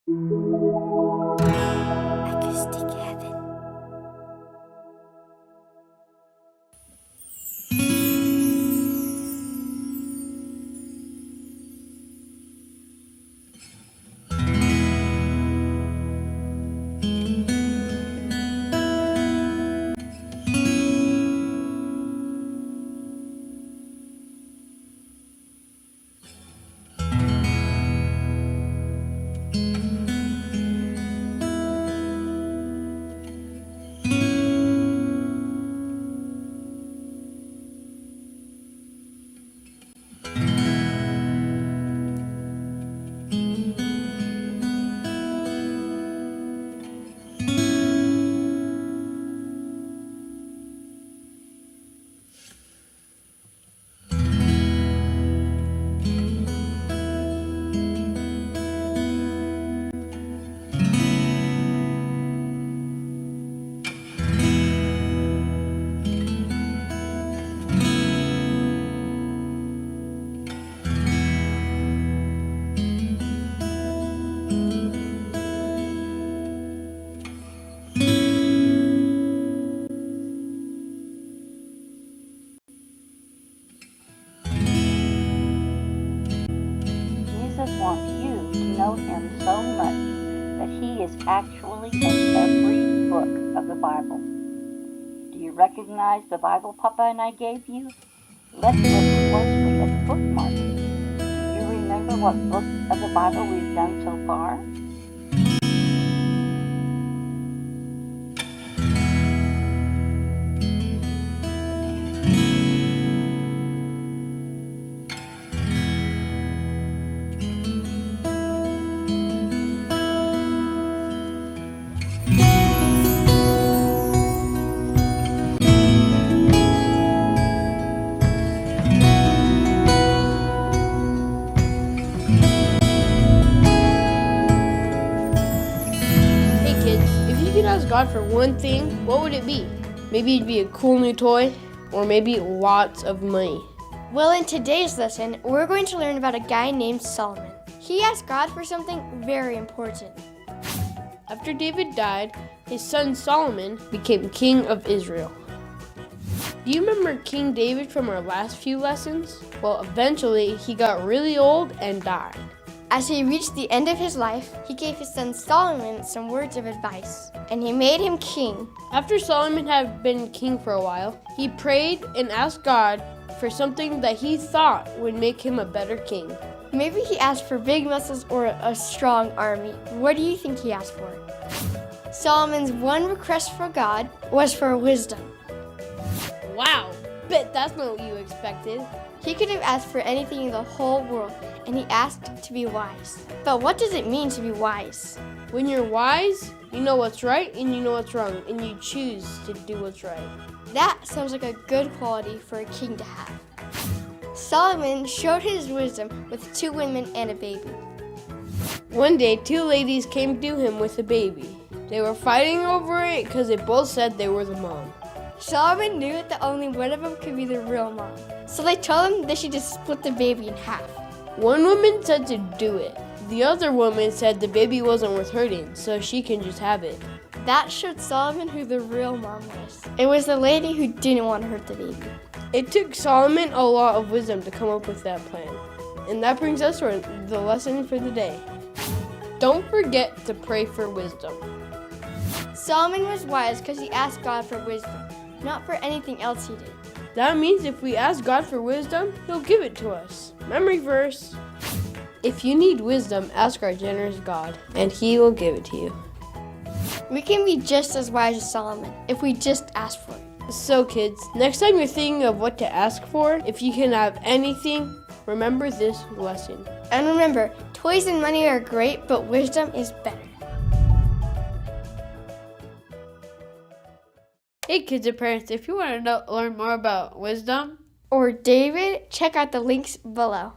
1st&2nd. Jesus wants you to know him so much that he is actually in every book of the Bible. Do you recognize the Bible Papa and I gave you? Let's look closely at the bookmark. Do you remember what book of the Bible we've done so far? Ask God for one thing, what would it be? Maybe it'd be a cool new toy, or maybe lots of money. Well, in today's lesson, we're going to learn about a guy named Solomon. He asked God for something very important. After David died, his son Solomon became king of Israel. Do you remember King David from our last few lessons? Well, eventually he got really old and died. As he reached the end of his life, he gave his son Solomon some words of advice, and he made him king. After Solomon had been king for a while, he prayed and asked God for something that he thought would make him a better king. Maybe he asked for big muscles or a strong army. What do you think he asked for? Solomon's one request for God was for wisdom. Wow, bet that's not what you expected. He could have asked for anything in the whole world, and he asked to be wise. But what does it mean to be wise? When you're wise, you know what's right and you know what's wrong, and you choose to do what's right. That sounds like a good quality for a king to have. Solomon showed his wisdom with 2 women and a baby. One day, 2 ladies came to him with a baby. They were fighting over it because they both said they were the mom. Solomon knew that only one of them could be the real mom, so they told him they should just split the baby in half. One woman said to do it. The other woman said the baby wasn't worth hurting, so she can just have it. That showed Solomon who the real mom was. It was the lady who didn't want to hurt the baby. It took Solomon a lot of wisdom to come up with that plan. And that brings us to the lesson for the day. Don't forget to pray for wisdom. Solomon was wise because he asked God for wisdom, not for anything else he did. That means if we ask God for wisdom, he'll give it to us. Memory verse. If you need wisdom, ask our generous God, and he will give it to you. We can be just as wise as Solomon if we just ask for it. So kids, next time you're thinking of what to ask for, if you can have anything, remember this lesson. And remember, toys and money are great, but wisdom is better. Hey kids and parents, if you want to learn more about wisdom Or David, check out the links below.